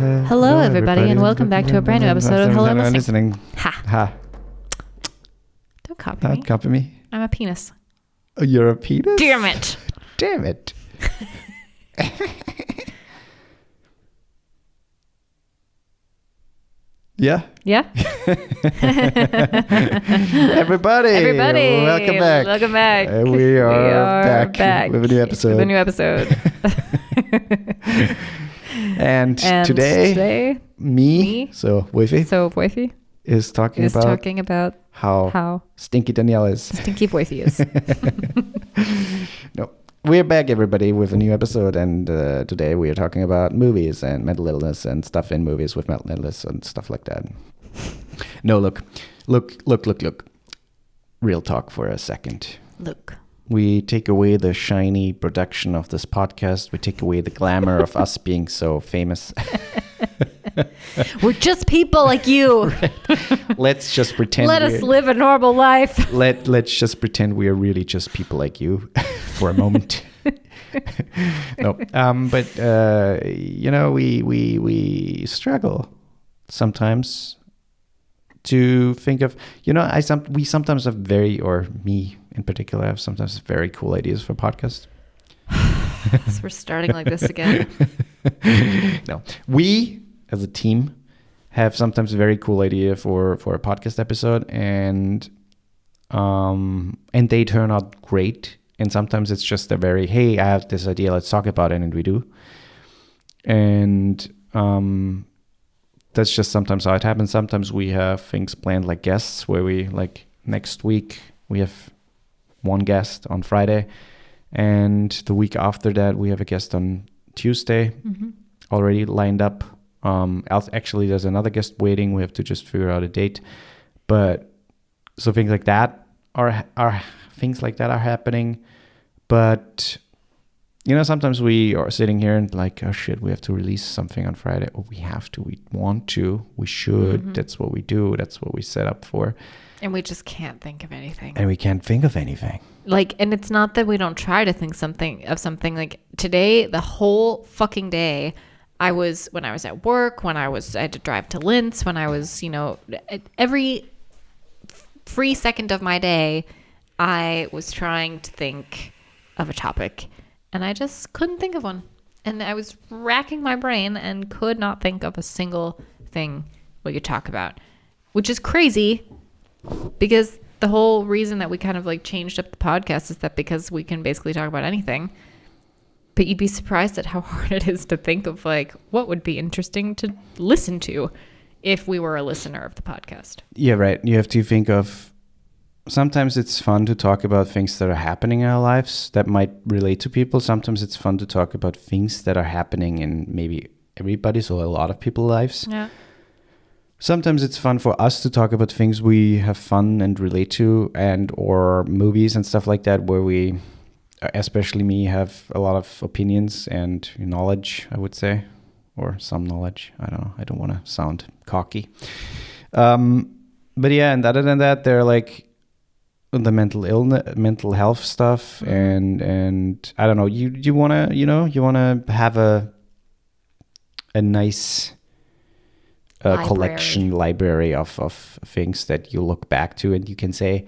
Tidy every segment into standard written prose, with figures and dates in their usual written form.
Hello, everybody, and welcome back to a brand new episode of Hello Listening. Ha. Don't copy me. Don't copy me. I'm a penis. Oh, you're a penis? Damn it. Damn it. Yeah. Yeah? Everybody. Welcome back. Welcome back. We are back with a new episode. And today, me, so Woifi, is talking about how stinky Danielle is. Stinky Woifi is. No. We're back, everybody, with a new episode, and today we are talking about movies and mental illness and stuff in movies with mental illness and stuff like that. No, look. Real talk for a second. Look. We take away the shiny production of this podcast. We take away the glamour of us being so famous. We're just people like you. Let's just pretend. Let us live a normal life. Let's just pretend we are really just people like you for a moment. No, but we struggle sometimes to think of. We sometimes have me in particular have sometimes very cool ideas for podcasts. So we're starting like this again. No, we as a team have sometimes a very cool idea for a podcast episode, and they turn out great. And sometimes it's just hey, I have this idea, let's talk about it, and we do. And that's just sometimes how it happens. Sometimes we have things planned like guests, where we next week we have one guest on Friday, and the week after that we have a guest on Tuesday, already lined up. Actually, there's another guest waiting. We have to just figure out a date. But so things like that are happening. But sometimes we are sitting here and oh shit, we have to release something on Friday. Oh, we have to. We want to. We should. Mm-hmm. That's what we do. That's what we set up for. And we just can't think of anything. And we can't think of anything. And it's not that we don't try to think of something. Like today, the whole fucking day, when I was at work, I had to drive to Linz, when I was, every free second of my day, I was trying to think of a topic, and I just couldn't think of one. And I was racking my brain and could not think of a single thing we could talk about, which is crazy, because the whole reason that we kind of changed up the podcast is that because we can basically talk about anything. But you'd be surprised at how hard it is to think of what would be interesting to listen to if we were a listener of the podcast. Yeah, right. You have to think of, sometimes it's fun to talk about things that are happening in our lives that might relate to people. Sometimes it's fun to talk about things that are happening in maybe everybody's or a lot of people's lives. Yeah. Sometimes it's fun for us to talk about things we have fun and relate to, and or movies and stuff like that, where we, especially me, have a lot of opinions and knowledge, I would say, or some knowledge. I don't know. I don't want to sound cocky. But yeah, and other than that, they're the mental health stuff, and I don't know. You wanna have a nice library of things that you look back to, and you can say,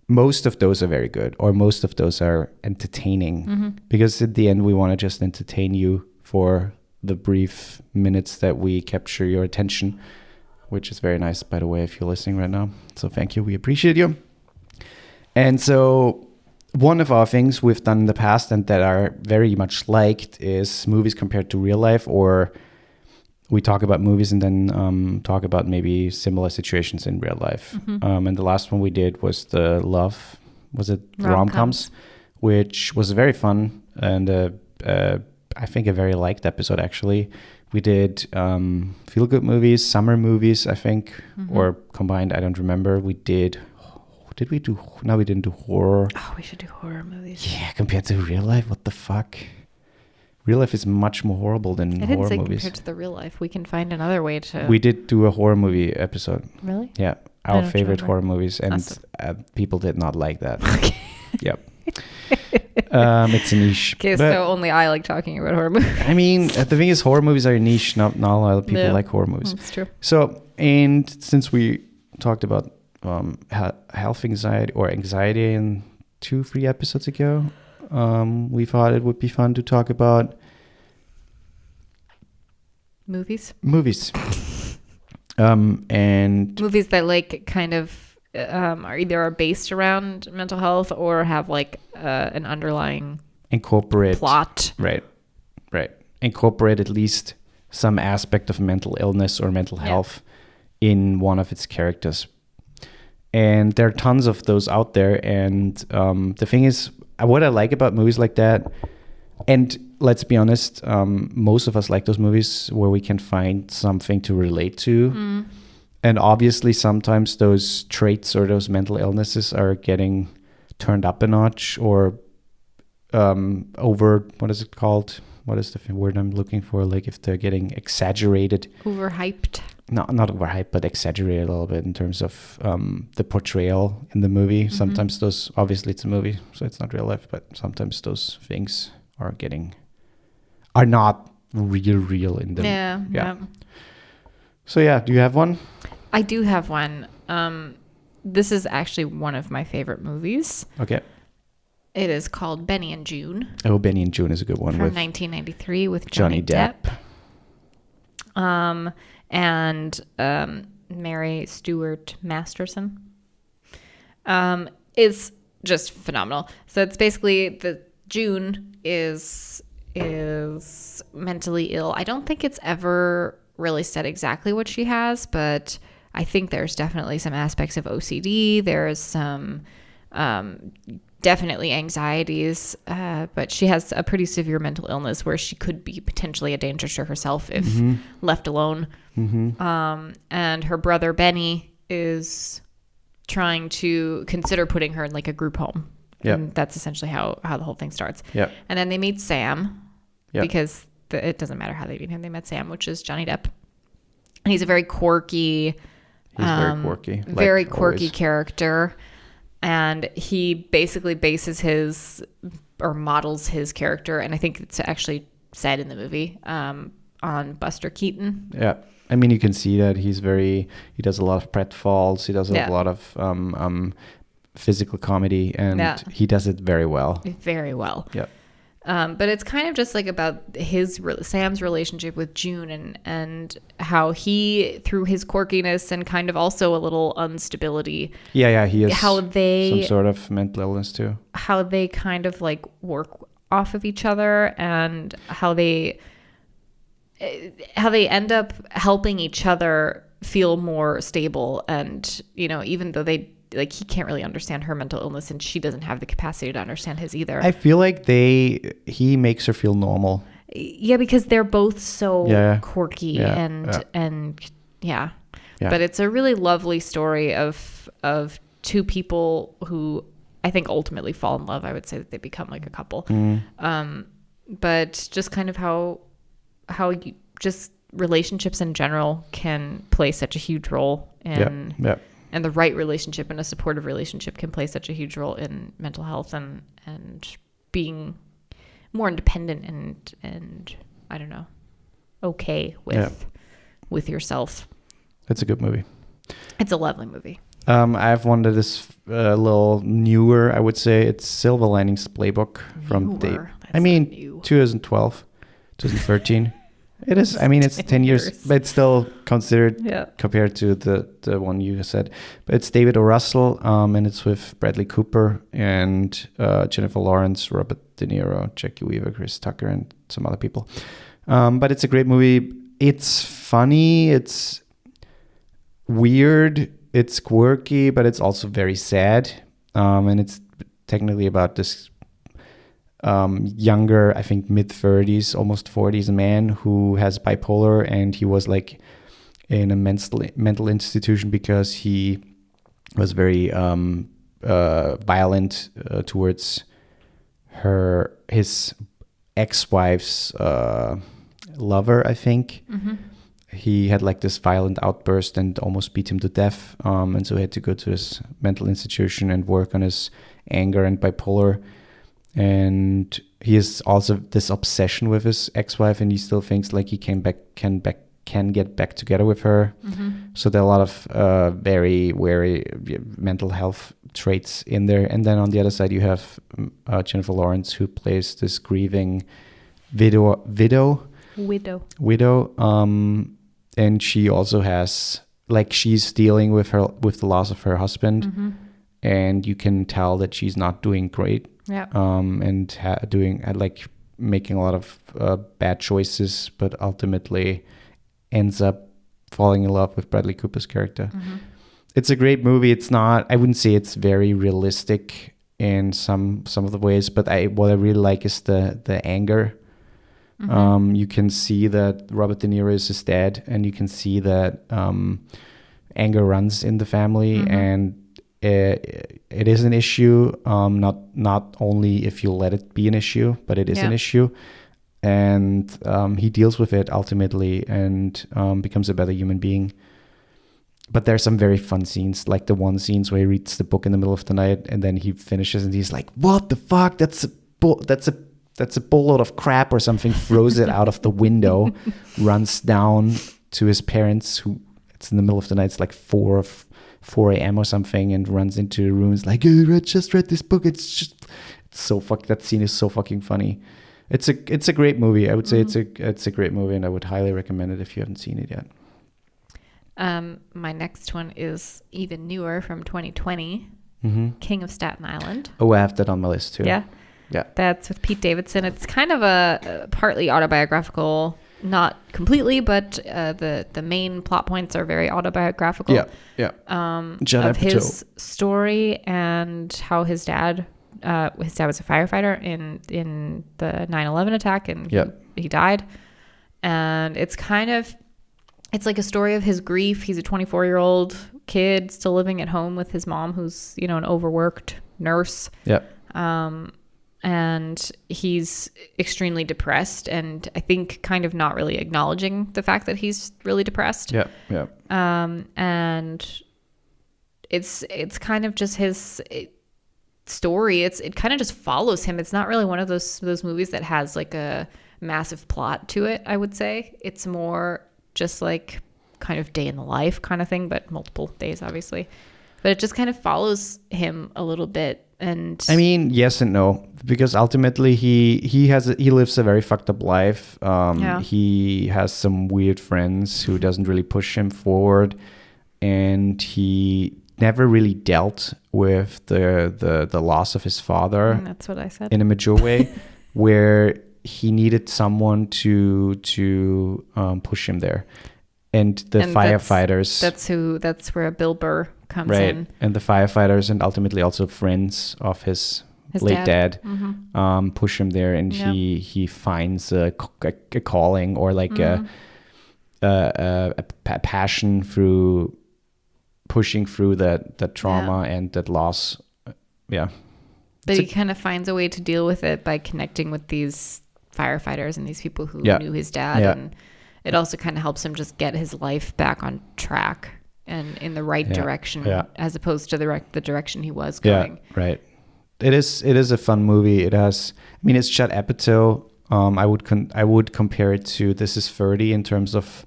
most of those are very good, or most of those are entertaining, because at the end we want to just entertain you for the brief minutes that we capture your attention, which is very nice, by the way, if you're listening right now. So thank you. We appreciate you. And so one of our things we've done in the past and that are very much liked is movies compared to real life, or we talk about movies and then talk about maybe similar situations in real life. And the last one we did was the rom-coms, which was very fun, and I think a very liked episode, actually. We did feel-good movies, summer movies, I think, or combined, I don't remember. We did we do? No, we didn't do horror. Oh, we should do horror movies. Yeah, compared to real life, what the fuck? Real life is much more horrible than horror movies. I didn't say compared to the real life. We can find another way to... We did do a horror movie episode. Really? Yeah, our favorite horror movies, and people did not like that. Okay. Yep. It's a niche. Okay, But, so only I like talking about horror movies. I mean, the thing is, horror movies are a niche. Not a lot of people like horror movies. That's true. So, and since we talked about health anxiety or anxiety in 2-3 episodes ago, we thought it would be fun to talk about Movies and movies that like kind of are based around mental health or have like an underlying incorporate plot. Right. Incorporate at least some aspect of mental illness or mental health in one of its characters. And there are tons of those out there. And the thing is, what I like about movies like that, and let's be honest, most of us like those movies where we can find something to relate to. And obviously, sometimes those traits or those mental illnesses are getting turned up a notch or over, what is it called? What is the word I'm looking for? Like if they're getting exaggerated. Overhyped. Not overhyped, but exaggerated a little bit in terms of the portrayal in the movie. Sometimes those, obviously it's a movie, so it's not real life, but sometimes those things are not real in them. Yeah. So yeah, do you have one? I do have one. This is actually one of my favorite movies. Okay. It is called Benny and June. Oh, Benny and June is a good one. From with 1993 with Johnny Depp. And Mary Stuart Masterson. It's just phenomenal. So it's basically the June is mentally ill. I don't think it's ever really said exactly what she has, but I think there's definitely some aspects of OCD. There's some definitely anxieties, but she has a pretty severe mental illness where she could be potentially a danger to herself if left alone. And her brother Benny is trying to consider putting her in like a group home. Yep. And that's essentially how the whole thing starts. Yep. And then they meet Sam because it doesn't matter how they meet him. They met Sam, which is Johnny Depp. And he's a very quirky, very quirky, very like quirky always. Character. And he basically bases models his character. And I think it's actually said in the movie, on Buster Keaton. Yeah. I mean, you can see that he does a lot of pratfalls. He does a lot of physical comedy, and he does it very well. Very well. Yeah. But it's kind of just like about Sam's relationship with June and how he, through his quirkiness and kind of also a little instability. Yeah, he has some sort of mental illness too. How they kind of like work off of each other and how they end up helping each other feel more stable. And, even though he can't really understand her mental illness and she doesn't have the capacity to understand his either. I feel like he makes her feel normal. Yeah, because they're both so quirky and But it's a really lovely story of two people who I think ultimately fall in love. I would say that they become like a couple. But just kind of how just relationships in general can play such a huge role in and the right relationship and a supportive relationship can play such a huge role in mental health and being more independent and I don't know, okay with yourself. It's a good movie. It's a lovely movie. I have one that is a little newer, I would say. It's Silver Linings Playbook from 2012, 2013. It is. I mean, it's 10 years, but it's still considered compared to the one you said. But it's David O. Russell, and it's with Bradley Cooper and Jennifer Lawrence, Robert De Niro, Jackie Weaver, Chris Tucker, and some other people. But it's a great movie. It's funny. It's weird. It's quirky, but it's also very sad. And it's technically about this younger, I think mid-30s, almost 40s man who has bipolar, and he was like in a mental institution because he was very violent towards his ex-wife's lover, I think. Mm-hmm. He had like this violent outburst and almost beat him to death, and so he had to go to this mental institution and work on his anger and bipolar. And he has also this obsession with his ex-wife, and he still thinks like he can get back together with her. So there are a lot of very wary mental health traits in there. And then on the other side, you have Jennifer Lawrence, who plays this grieving widow. And she also has like she's dealing with the loss of her husband, and you can tell that she's not doing great. Yeah. And like making a lot of bad choices, but ultimately ends up falling in love with Bradley Cooper's character. It's a great movie. It's not, I wouldn't say it's very realistic in some of the ways, but what I really like is the anger. You can see that Robert De Niro is his dad, and you can see that anger runs in the family, and it is an issue, not only if you let it be an issue, but it is an issue. And he deals with it ultimately and becomes a better human being. But there's some very fun scenes, like the one scenes where he reads the book in the middle of the night, and then he finishes and he's like, "What the fuck? That's a boatload of crap," or something. Throws it out of the window, runs down to his parents, who it's in the middle of the night. It's like 4 a.m. or something, and runs into the room. It's like, "I just read this book. It's so that scene is so fucking funny." It's a great movie. I would say it's a great movie, and I would highly recommend it if you haven't seen it yet. My next one is even newer, from 2020, King of Staten Island. Oh, I have that on my list too. Yeah. That's with Pete Davidson. It's kind of a partly autobiographical, not completely, but the main plot points are very autobiographical. Yeah. Of his story and how his dad was a firefighter in the 9/11 attack, and he died. And it's like a story of his grief. He's a 24-year-old kid still living at home with his mom, who's, an overworked nurse. And he's extremely depressed, and I think kind of not really acknowledging the fact that he's really depressed. And it's kind of just his story. It kind of just follows him. It's not really one of those movies that has like a massive plot to it, I would say. It's more just like kind of day in the life kind of thing, but multiple days, obviously. But it just kind of follows him a little bit. And I mean, yes and no, because ultimately he lives a very fucked up life. He has some weird friends who doesn't really push him forward, and he never really dealt with the loss of his father. And that's what I said. In a mature way, where he needed someone to push him there, and firefighters. That's where Bill Burr comes right. in. And the firefighters, and ultimately also friends of his late dad push him there, and he finds a calling, or like a passion through pushing through that trauma and that loss. But he kind of finds a way to deal with it by connecting with these firefighters and these people who knew his dad, and it also kind of helps him just get his life back on track and in the right direction, as opposed to the direction he was going. Right. It is a fun movie. It's Judd Apatow. I would compare it to This Is 30 in terms of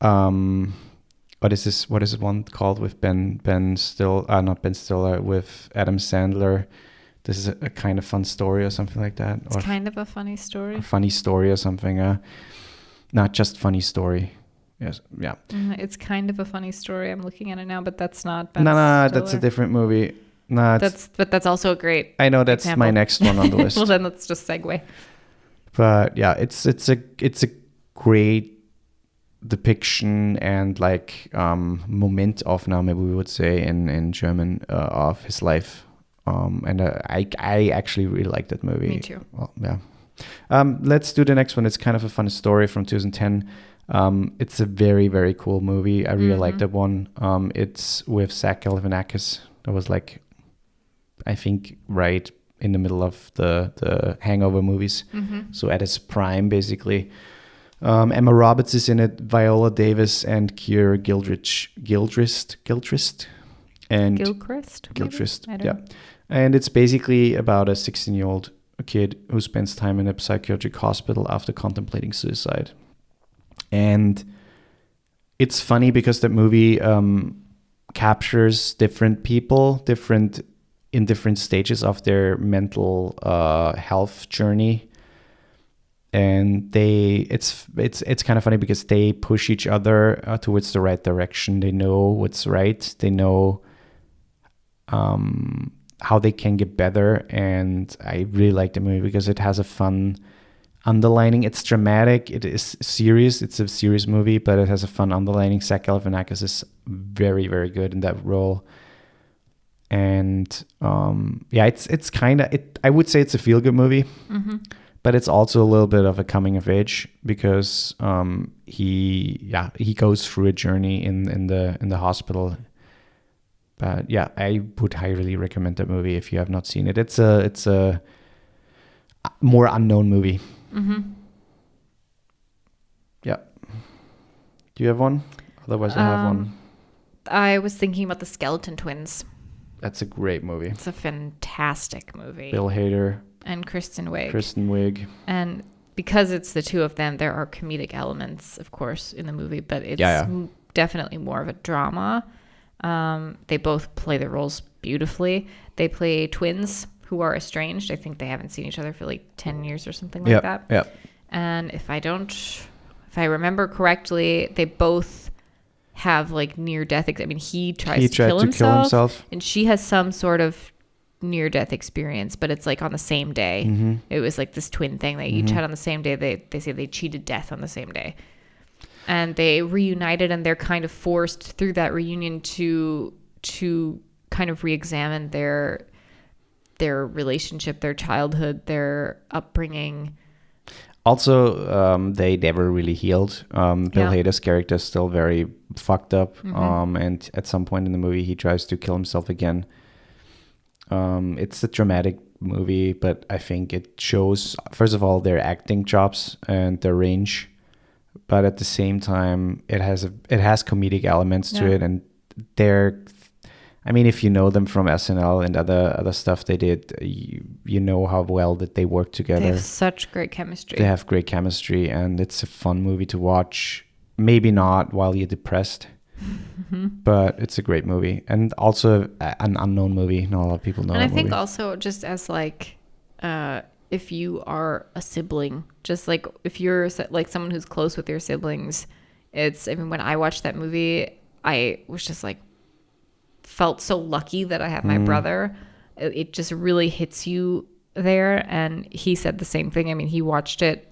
what is it one called with Ben Stiller, not Ben Stiller, with Adam Sandler. This is a kind of fun story or something like that. It's kind of a funny story. A funny story or something. Not just funny story. Yes. Yeah. It's kind of a funny story. I'm looking at it now, but that's not Ben No, Stiller. that's a different movie. No, that's also a great. I know that's example. My next one on the list. Well, then let's just segue. But yeah, it's a great depiction and like moment of, now maybe we would say in German, of his life. And I actually really like that movie. Me too. Well, yeah. Let's do the next one. It's kind of a fun story from 2010. It's a very, very cool movie. I really like that one. It's with Zach Galifianakis. That was like, I think, right in the middle of the Hangover movies. So at its prime, basically. Emma Roberts is in it, Viola Davis and Keir Gilchrist. And Gilchrist. maybe? Gilchrist, I don't yeah. know. And it's basically about a 16-year-old kid who spends time in a psychiatric hospital after contemplating suicide. And it's funny because that movie captures different people, in different stages of their mental health journey. And it's kind of funny because they push each other towards the right direction. They know what's right. They know how they can get better. And I really like the movie because it has a fun underlining. It's dramatic. It is serious. It's a serious movie, but it has a fun underlining. Zach Galifianakis is very, very good in that role. And it's kind of, I would say it's a feel-good movie. Mm-hmm. But it's also a little bit of a coming of age because he goes through a journey in the hospital. But yeah, I would highly recommend that movie if you have not seen it. It's a more unknown movie. Mm-hmm. Yeah. Do you have one? Otherwise, I have one. I was thinking about the Skeleton Twins. That's a great movie. It's a fantastic movie. Bill Hader. And Kristen Wiig. And because it's the two of them, there are comedic elements, of course, in the movie, but it's definitely more of a drama. They both play their roles beautifully. They play twins who are estranged. I think they haven't seen each other for like 10 years or something like that. Yeah. And if I remember correctly, they both have like near-death. He tried to kill himself, and she has some sort of near-death experience, but it's like on the same day. Mm-hmm. It was like this twin thing. They each had on the same day. They say they cheated death on the same day, and they reunited, and they're kind of forced through that reunion to kind of re-examine their relationship, their childhood, their upbringing. Also, they never really healed. Bill Hader's character is still very fucked up. Mm-hmm. And at some point in the movie, he tries to kill himself again. It's a dramatic movie, but I think it shows, first of all, their acting chops and their range, but at the same time, it has comedic elements to it, and if you know them from SNL and other stuff they did, you know how well that they work together. They have such great chemistry. They have great chemistry, and it's a fun movie to watch. Maybe not while you're depressed. Mm-hmm. But it's a great movie, and also an unknown movie. Not a lot of people know. And I think also just as like, if you are a sibling, just like if you're like someone who's close with your siblings, when I watched that movie, I was just like, felt so lucky that I have my brother. It just really hits you there, and he said the same thing. He watched it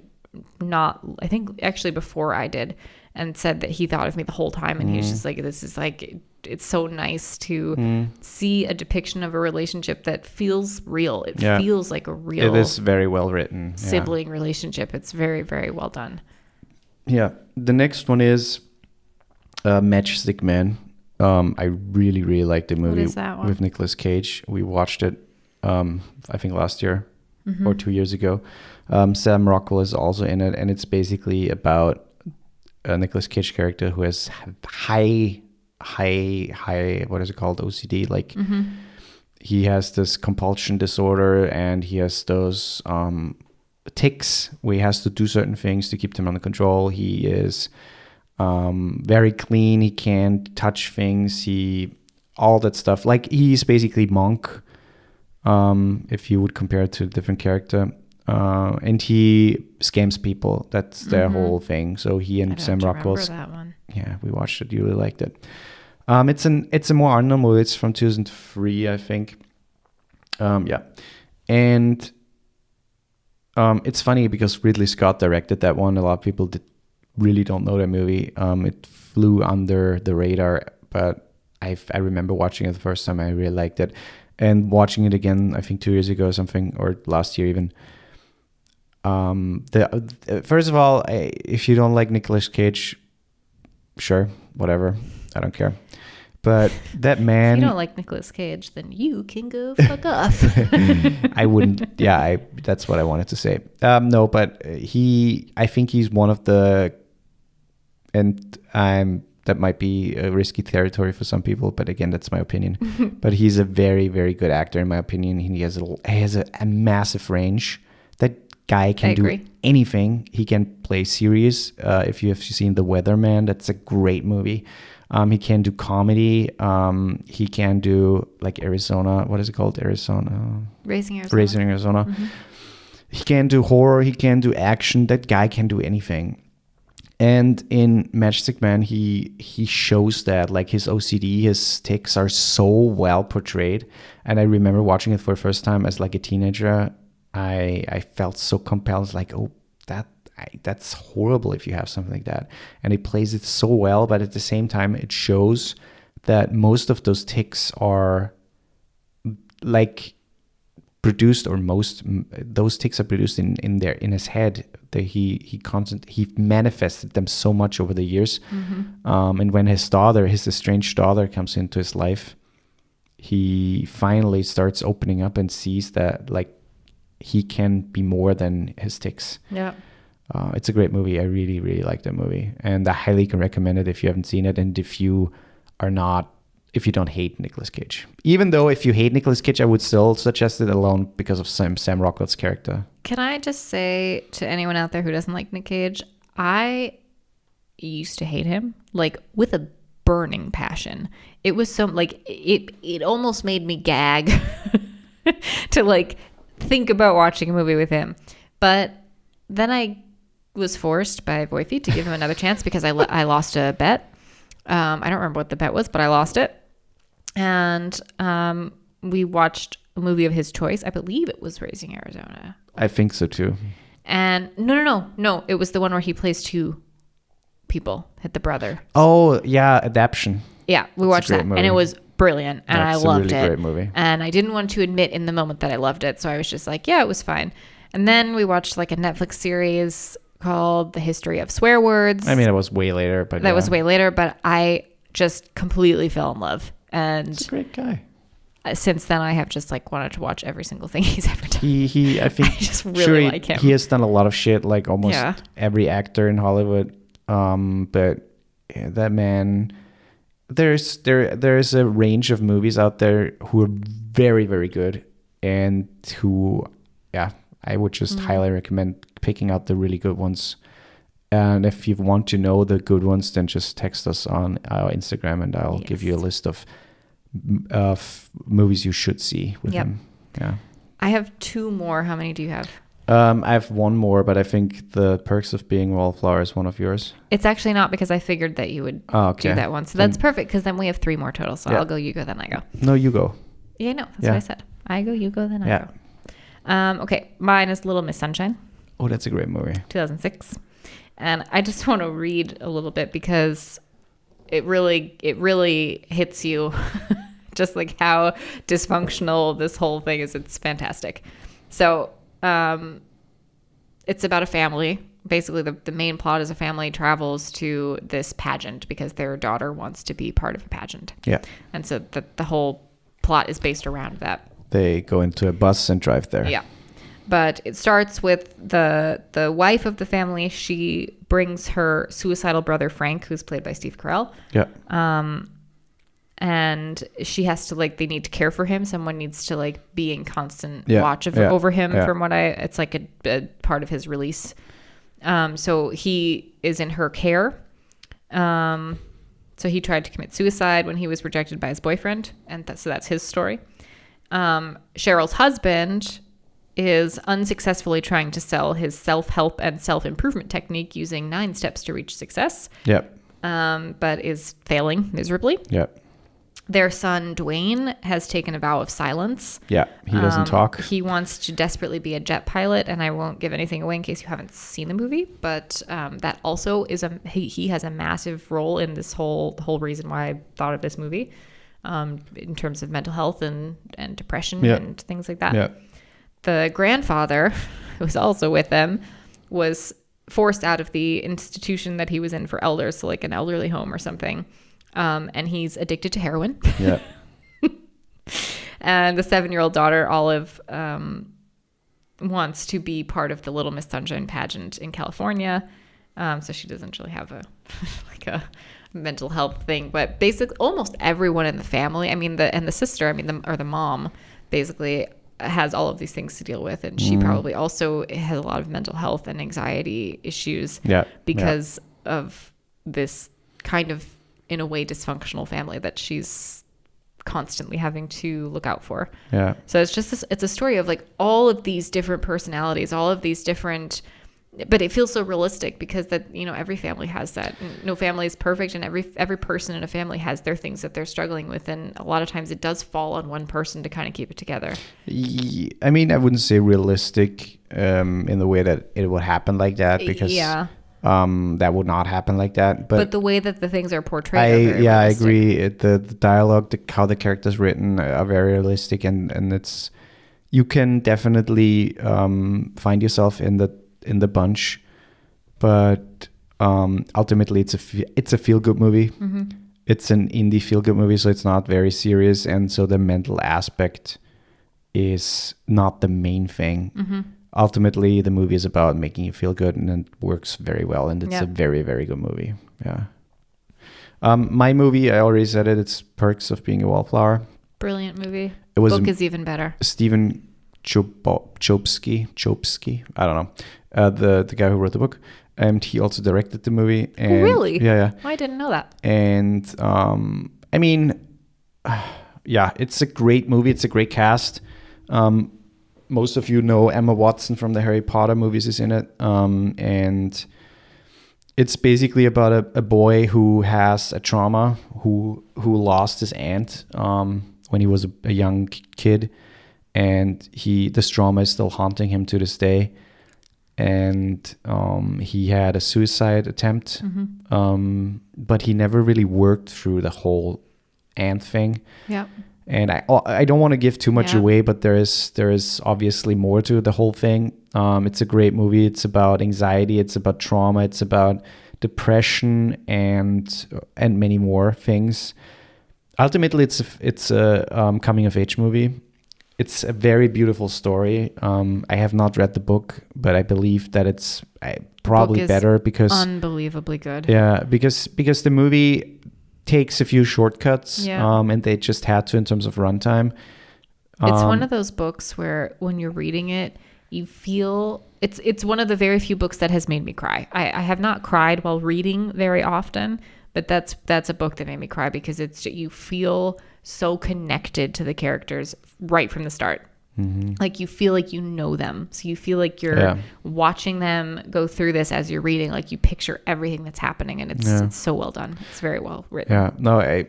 I think actually before I did, and said that he thought of me the whole time, and he was just like, this is like, it's so nice to see a depiction of a relationship that feels real. It feels like a real, it is very well written sibling relationship. It's very, very well done. Yeah. The next one is Matchstick Man. I really, really liked the movie. What is that one? With Nicolas Cage. We watched it, I think last year or 2 years ago. Sam Rockwell is also in it, and it's basically about a Nicolas Cage character who has high, what is it called? OCD. Like he has this compulsion disorder, and he has those tics where he has to do certain things to keep them under control. He is very clean. He can't touch things. All that stuff. Like he's basically Monk, if you would compare it to a different character. And he scams people. That's their whole thing. So he and Sam Rockwell. That one. Yeah, we watched it. You really liked it. It's a more unknown movie. It's from 2003, I think. Yeah, and it's funny because Ridley Scott directed that one. A lot of people really don't know that movie. It flew under the radar, but I remember watching it the first time. I really liked it, and watching it again, I think 2 years ago or something, or last year even. First of all, if you don't like Nicolas Cage, sure, whatever, I don't care. But that man, if you don't like Nicolas Cage, then you can go fuck off. I wouldn't. Yeah, that's what I wanted to say. No, but I think he's one of the, and I'm That might be a risky territory for some people, but again, that's my opinion. But he's a very, very good actor, in my opinion. He has a massive range. That guy can do anything. He can play serious. If you have seen The Weatherman, that's a great movie. He can do comedy. He can do like Arizona. What is it called? Raising Arizona. Raising Arizona. He can do horror. He can do action. That guy can do anything. And in Matchstick Man, he shows that, like, his OCD, his tics are so well portrayed. And I remember watching it for the first time as like a teenager. I felt so compelled, like, oh, that's horrible if you have something like that. And he plays it so well, but at the same time, it shows that most of those tics are like produced, or those tics are produced in his head. That he manifested them so much over the years. And when his estranged daughter comes into his life, he finally starts opening up and sees that, like, he can be more than his tics. Yeah. It's a great movie. I really, really like that movie, and I highly can recommend it if you haven't seen it, and if you don't hate Nicolas Cage. Even though if you hate Nicolas Cage, I would still suggest it alone because of Sam Rockwell's character. Can I just say to anyone out there who doesn't like Nick Cage, I used to hate him, like, with a burning passion. It was so, like, it almost made me gag to, like, think about watching a movie with him. But then I was forced by Woifi to give him another chance because I lost a bet. I don't remember what the bet was, but I lost it. And we watched a movie of his choice. I believe it was Raising Arizona. I think so too. And no, it was the one where he plays two people, hit the brother. Oh yeah, Adaption. Yeah, we watched that, movie. And it was brilliant, and I loved it. It's a really great movie. And I didn't want to admit in the moment that I loved it, so I was just like, yeah, it was fine. And then we watched like a Netflix series called The History of Swear Words. I mean, it was way later, but was way later, but I just completely fell in love. And he's a great guy. Since then, I have just like wanted to watch every single thing he's ever done. I think I just really like him. He has done a lot of shit, like almost every actor in Hollywood. But yeah, that man, there's a range of movies out there who are very, very good, and who, I would just highly recommend picking out the really good ones. And if you want to know the good ones, then just text us on our Instagram, and I'll give you a list of movies you should see with him. Yeah. I have two more. How many do you have? I have one more, but I think The Perks of Being a Wallflower is one of yours. It's actually not, because I figured that you would do that one. So that's perfect, because then we have three more total. So I'll go, you go, then I go. No, you go. Yeah, no, that's what I said. I go, you go, then I go. Okay, mine is Little Miss Sunshine. Oh, that's a great movie. 2006. And I just want to read a little bit because it really hits you just like how dysfunctional this whole thing is. It's fantastic. So it's about a family. Basically, the main plot is a family travels to this pageant because their daughter wants to be part of a pageant. Yeah. And so the whole plot is based around that. They go into a bus and drive there. Yeah. But it starts with the wife of the family. She brings her suicidal brother, Frank, who's played by Steve Carell. Yeah. And she has to, like, they need to care for him. Someone needs to, like, be in constant watch over him. From what it's like a part of his release. So he is in her care. So he tried to commit suicide when he was rejected by his boyfriend. And so that's his story. Cheryl's husband is unsuccessfully trying to sell his self-help and self-improvement technique using 9 steps to reach success. Yep. But is failing miserably. Yep. Their son, Dwayne, has taken a vow of silence. Yeah, he doesn't talk. He wants to desperately be a jet pilot, and I won't give anything away in case you haven't seen the movie, but that also is he has a massive role in the whole reason why I thought of this movie, in terms of mental health and depression and things like that. Yeah. The grandfather, who was also with them, was forced out of the institution that he was in for elders, so like an elderly home or something. And he's addicted to heroin. Yeah. And the 7-year-old daughter, Olive, wants to be part of the Little Miss Sunshine pageant in California. So she doesn't really have mental health thing, but basically almost everyone in the family, I mean, the sister, I mean, the mom basically has all of these things to deal with. And she probably also has a lot of mental health and anxiety issues because of this kind of, in a way, dysfunctional family that she's constantly having to look out for. Yeah. So it's just this, it's a story of like all of these different personalities, all of these different, but it feels so realistic because that, you know, every family has that. No family is perfect, and every person in a family has their things that they're struggling with, and a lot of times it does fall on one person to kind of keep it together. I mean, I wouldn't say realistic in the way that it would happen like that, because that would not happen like that. But the way that the things are portrayed are very I realistic. agree. The dialogue, how the characters written are very realistic, and it's, you can definitely find yourself in the bunch, but ultimately it's a feel good movie. Mm-hmm. It's an indie feel good movie, so it's not very serious, and so the mental aspect is not the main thing. Mm-hmm. Ultimately, the movie is about making you feel good, and it works very well, and it's a very, very good movie. Yeah. My movie, I already said it, it's Perks of Being a Wallflower. Brilliant movie. It was book is even better. Stephen Chbosky, I don't know, the guy who wrote the book, and he also directed the movie. And, oh, really? Yeah. I didn't know that. And I mean, yeah, it's a great movie. It's a great cast. Most of you know Emma Watson from the Harry Potter movies is in it, and it's basically about a boy who has a trauma, who lost his aunt when he was a young kid, and this trauma is still haunting him to this day. And he had a suicide attempt, but he never really worked through the whole aunt thing. Yeah. And I don't want to give too much away, but there is obviously more to the whole thing. It's a great movie. It's about anxiety. It's about trauma. It's about depression and many more things. Ultimately, it's a coming of age movie. It's a very beautiful story. I have not read the book, but I believe that it's probably better because unbelievably good. Yeah, because the movie takes a few shortcuts, and they just had to in terms of runtime. It's one of those books where when you're reading it, you feel it's one of the very few books that has made me cry. I have not cried while reading very often, but that's a book that made me cry because you feel so connected to the characters right from the start. Mm-hmm. Like you feel like you know them. So you feel like you're watching them go through this as you're reading. Like you picture everything that's happening, and it's so well done. It's very well written. Yeah. No, I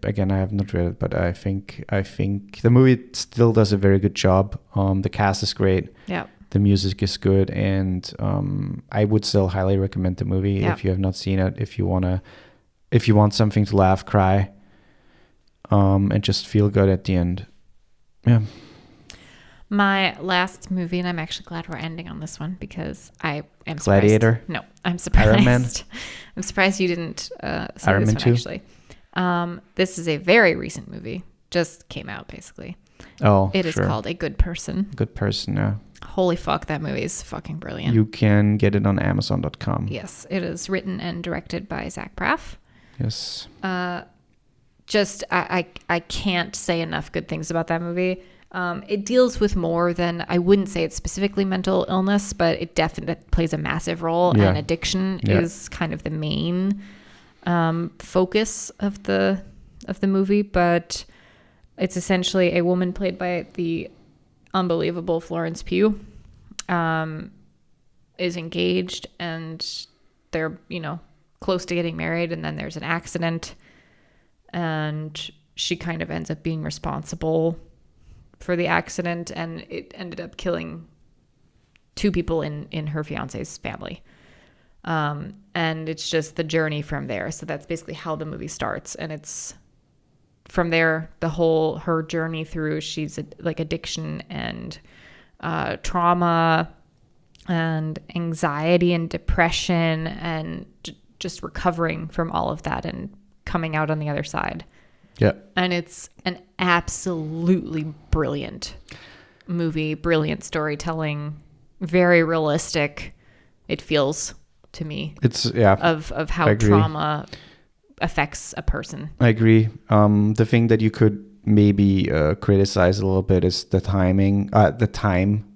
again, I have not read it, but I think the movie still does a very good job. The cast is great. Yeah. The music is good, and I would still highly recommend the movie if you have not seen it. If you want something to laugh, cry, and just feel good at the end. Yeah. My last movie, and I'm actually glad we're ending on this one because I am surprised. Gladiator? No, I'm surprised. Iron Man? I'm surprised you didn't say Iron this Man one 2? Actually. This is a very recent movie. Just came out basically. Oh, It is called A Good Person. Good Person, yeah. Holy fuck, that movie is fucking brilliant. You can get it on Amazon.com. Yes, it is written and directed by Zach Braff. Yes. I can't say enough good things about that movie. It deals with more than, I wouldn't say it's specifically mental illness, but it definitely plays a massive role, and addiction is kind of the main focus of the movie. But it's essentially a woman played by the unbelievable Florence Pugh is engaged, and they're close to getting married, and then there's an accident, and she kind of ends up being responsible for the accident, and it ended up killing 2 people in her fiance's family. And it's just the journey from there. So that's basically how the movie starts. And it's from there, her journey through, she's like addiction and trauma and anxiety and depression and just recovering from all of that and coming out on the other side. Yeah. And it's an absolutely brilliant movie, brilliant storytelling, very realistic. It feels to me. It's of how trauma affects a person. I agree. The thing that you could maybe criticize a little bit is the timing, the time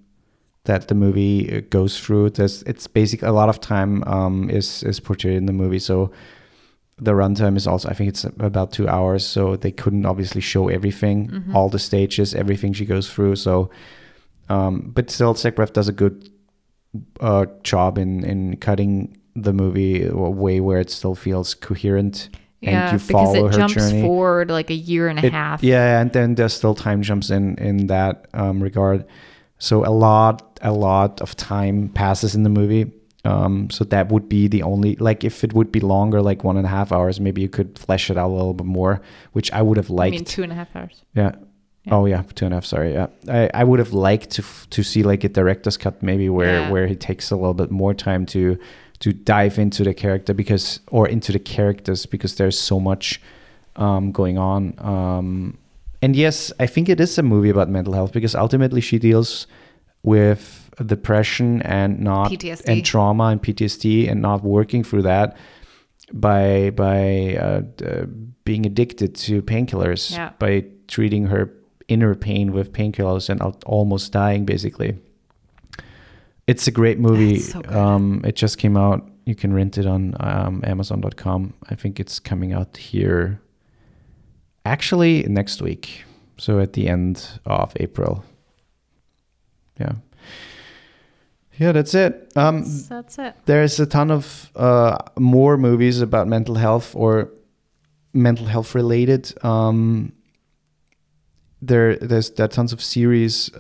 that the movie goes through. It's basically a lot of time is portrayed in the movie. So the runtime is also, I think it's about 2 hours. So they couldn't obviously show everything, all the stages, everything she goes through. So, but still, Zach Braff does a good job in cutting the movie a way where it still feels coherent. Yeah, and you follow because it her jumps journey forward like a year and a half. Yeah, and then there's still time jumps in that regard. So a lot of time passes in the movie. So that would be the only, like, if it would be longer, like 1.5 hours, maybe you could flesh it out a little bit more, which I would have liked. I mean, 2.5 hours. Yeah. Oh yeah, 2.5. Sorry. Yeah, I would have liked to see like a director's cut maybe where he takes a little bit more time to dive into the character into the characters because there's so much going on. And yes, I think it is a movie about mental health because ultimately she deals with depression and not PTSD. and trauma and PTSD and not working through that by being addicted to painkillers, by treating her inner pain with painkillers and almost dying basically. It's a great movie. So good. It just came out. You can rent it on Amazon.com. I think it's coming out here actually next week. So at the end of April. Yeah. Yeah, that's it. That's it. There's a ton of more movies about mental health or mental health related. There's tons of series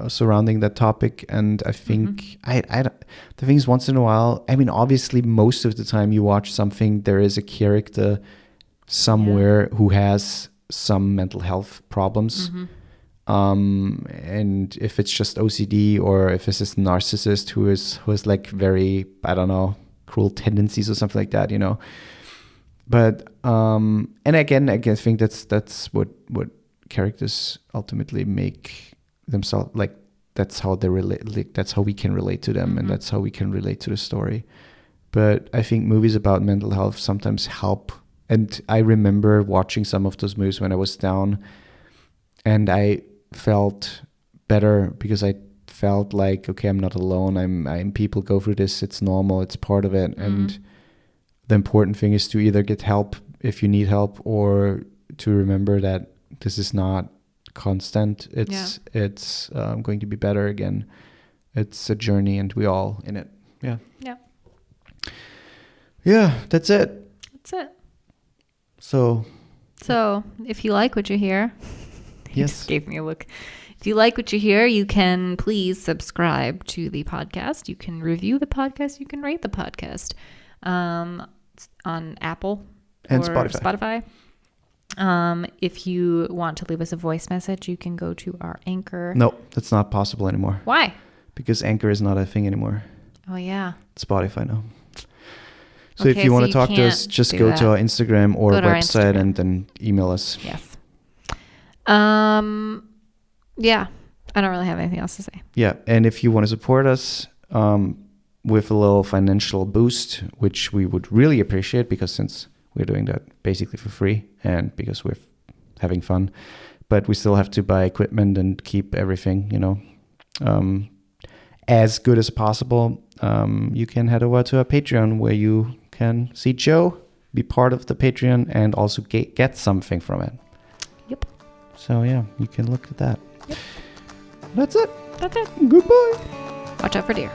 surrounding that topic, and I think the thing is, once in a while, I mean, obviously most of the time you watch something, there is a character somewhere who has some mental health problems. And if it's just OCD or if it's this narcissist who is like very, I don't know, cruel tendencies or something like that, you know. But and again, I think that's what characters ultimately make themselves, like that's how they relate, like that's how we can relate to them, and that's how we can relate to the story. But I think movies about mental health sometimes help. And I remember watching some of those movies when I was down, and I felt better because I felt like, okay, I'm not alone. I'm people go through this. It's normal. It's part of it. And the important thing is to either get help if you need help, or to remember that this is not constant. It's going to be better again. It's a journey, and we all in it. Yeah. That's it. So if you like what you hear, he yes, just gave me a look. If you like what you hear, you can please subscribe to the podcast. You can review the podcast. You can rate the podcast on Apple and or Spotify. If you want to leave us a voice message, you can go to our Anchor. No, that's not possible anymore. Why? Because Anchor is not a thing anymore. Oh yeah. It's Spotify now. So if you want to talk to us, just go to our Instagram or website and then email us. Yes. Yeah, I don't really have anything else to say. Yeah, and if you want to support us with a little financial boost, which we would really appreciate, because since we're doing that basically for free and because we're having fun, but we still have to buy equipment and keep everything, you know, as good as possible, you can head over to our Patreon, where you can see Joe, be part of the Patreon, and also get something from it. Yep. So yeah, you can look at that. Yep. That's it. That's it. Goodbye. Watch out for deer.